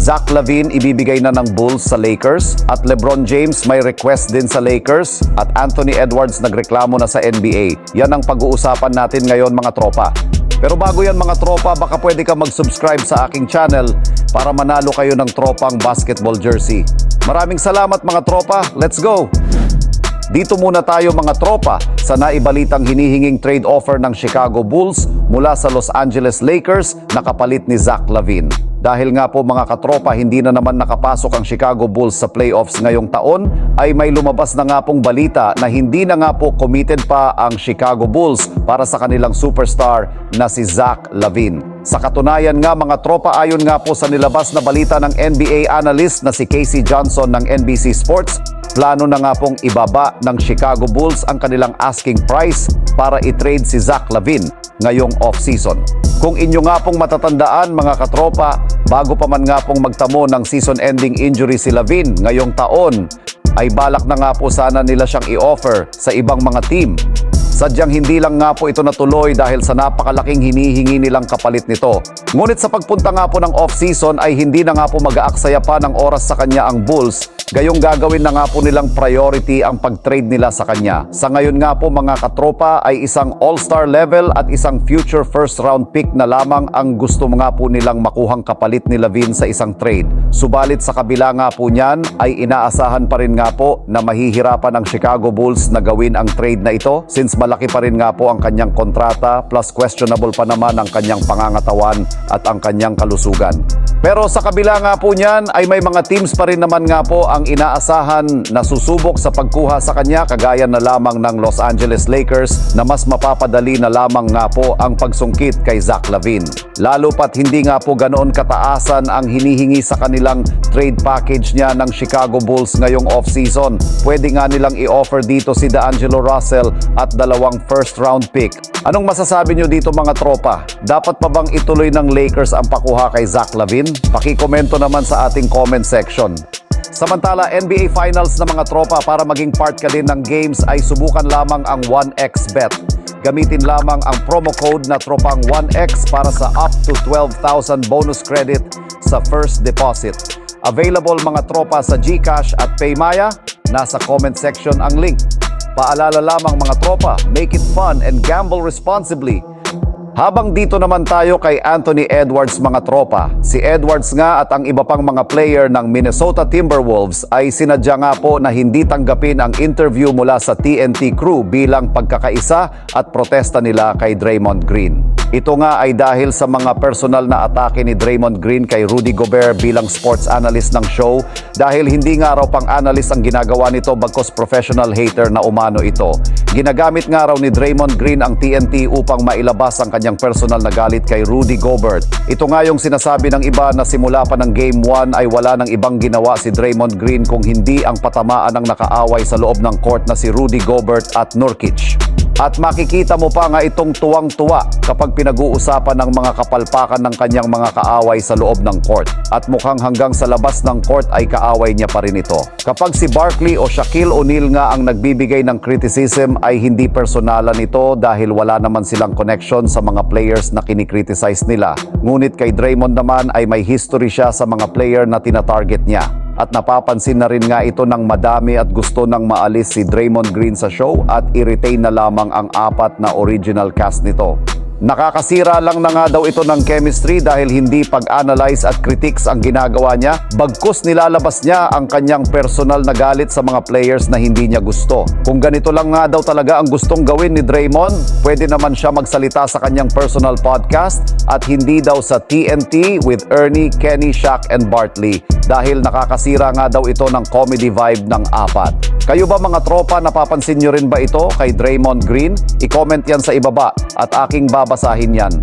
Zach LaVine ibibigay na ng Bulls sa Lakers at LeBron James may request din sa Lakers at Anthony Edwards nagreklamo na sa NBA. Yan ang pag-uusapan natin ngayon mga tropa. Pero bago yan mga tropa, baka pwede ka mag-subscribe sa aking channel para manalo kayo ng tropang basketball jersey. Maraming salamat mga tropa, let's go! Dito muna tayo mga tropa sa naibalitang hinihinging trade offer ng Chicago Bulls mula sa Los Angeles Lakers na kapalit ni Zach LaVine. Dahil nga po mga katropa, hindi na naman nakapasok ang Chicago Bulls sa playoffs ngayong taon, ay may lumabas na nga pong balita na hindi na nga po committed pa ang Chicago Bulls para sa kanilang superstar na si Zach LaVine. Sa katunayan nga mga tropa, ayon nga po sa nilabas na balita ng NBA analyst na si Casey Johnson ng NBC Sports, plano na nga pong ibaba ng Chicago Bulls ang kanilang asking price para i-trade si Zach LaVine ngayong off-season. Kung inyo nga pong matatandaan mga katropa, bago pa man nga pong magtamo ng season-ending injury si LaVine ngayong taon, ay balak na nga po sana nila siyang i-offer sa ibang mga team. Sadyang hindi lang nga po ito natuloy dahil sa napakalaking hinihingi nilang kapalit nito. Ngunit sa pagpunta nga po ng off-season ay hindi na nga po mag-aaksaya pa ng oras sa kanya ang Bulls, gayong gagawin na nga po nilang priority ang pag-trade nila sa kanya. Sa ngayon nga po mga katropa ay isang all-star level at isang future first round pick na lamang ang gusto nga po nilang makuhang kapalit ni LaVine sa isang trade. Subalit sa kabila nga po niyan ay inaasahan pa rin nga po na mahihirapan ang Chicago Bulls na gawin ang trade na ito since malaki pa rin nga po ang kanyang kontrata plus questionable pa naman ang kanyang pangangatawan at ang kanyang kalusugan. Pero sa kabila nga po niyan ay may mga teams pa rin naman nga po ang inaasahan na susubok sa pagkuha sa kanya kagaya na lamang ng Los Angeles Lakers na mas mapapadali na lamang nga po ang pagsungkit kay Zach LaVine. Lalo pat hindi nga po ganoon kataasan ang hinihingi sa kanilang trade package niya ng Chicago Bulls ngayong off-season. Pwede nga nilang i-offer dito si D'Angelo Russell at 2 first round pick. Anong masasabi nyo dito mga tropa? Dapat pa bang ituloy ng Lakers ang pakuha kay Zach LaVine? Pakikomento naman sa ating comment section. Samantala, NBA Finals na mga tropa, para maging part ka din ng games ay subukan lamang ang 1xBet. Gamitin lamang ang promo code na tropang 1x para sa up to 12,000 bonus credit sa first deposit. Available mga tropa sa GCash at PayMaya. Nasa comment section ang link. Paalala lamang mga tropa, make it fun and gamble responsibly. Habang dito naman tayo kay Anthony Edwards mga tropa, si Edwards nga at ang iba pang mga player ng Minnesota Timberwolves ay sinadya nga po na hindi tanggapin ang interview mula sa TNT crew bilang pagkakaisa at protesta nila kay Draymond Green. Ito nga ay dahil sa mga personal na atake ni Draymond Green kay Rudy Gobert bilang sports analyst ng show dahil hindi nga raw pang analyst ang ginagawa nito bagkus professional hater na umano ito. Ginagamit nga raw ni Draymond Green ang TNT upang mailabas ang kanyang personal na galit kay Rudy Gobert. Ito nga yung sinasabi ng iba na simula pa ng Game 1 ay wala nang ibang ginawa si Draymond Green kung hindi ang patamaan ng nakaaway sa loob ng court na si Rudy Gobert at Nurkic. At makikita mo pa nga itong tuwang-tuwa kapag pinag-uusapan ng mga kapalpakan ng kanyang mga kaaway sa loob ng court. At mukhang hanggang sa labas ng court ay kaaway niya pa rin ito. Kapag si Barkley o Shaquille O'Neal nga ang nagbibigay ng criticism ay hindi personalan ito dahil wala naman silang connection sa mga players na kinikriticize nila. Ngunit kay Draymond naman ay may history siya sa mga player na tinatarget niya. At napapansin na rin nga ito ng madami at gusto nang maalis si Draymond Green sa show at i-retain na lamang ang 4 na original cast nito. Nakakasira lang na nga daw ito ng chemistry dahil hindi pag-analyze at critiques ang ginagawa niya. Bagkus nilalabas niya ang kanyang personal na galit sa mga players na hindi niya gusto. Kung ganito lang nga daw talaga ang gustong gawin ni Draymond, pwede naman siya magsalita sa kanyang personal podcast at hindi daw sa TNT with Ernie, Kenny, Shaq, and Bartley dahil nakakasira nga daw ito ng comedy vibe ng 4. Kayo ba mga tropa, napapansin nyo rin ba ito kay Draymond Green? I-comment yan sa ibaba at aking babasahin yan.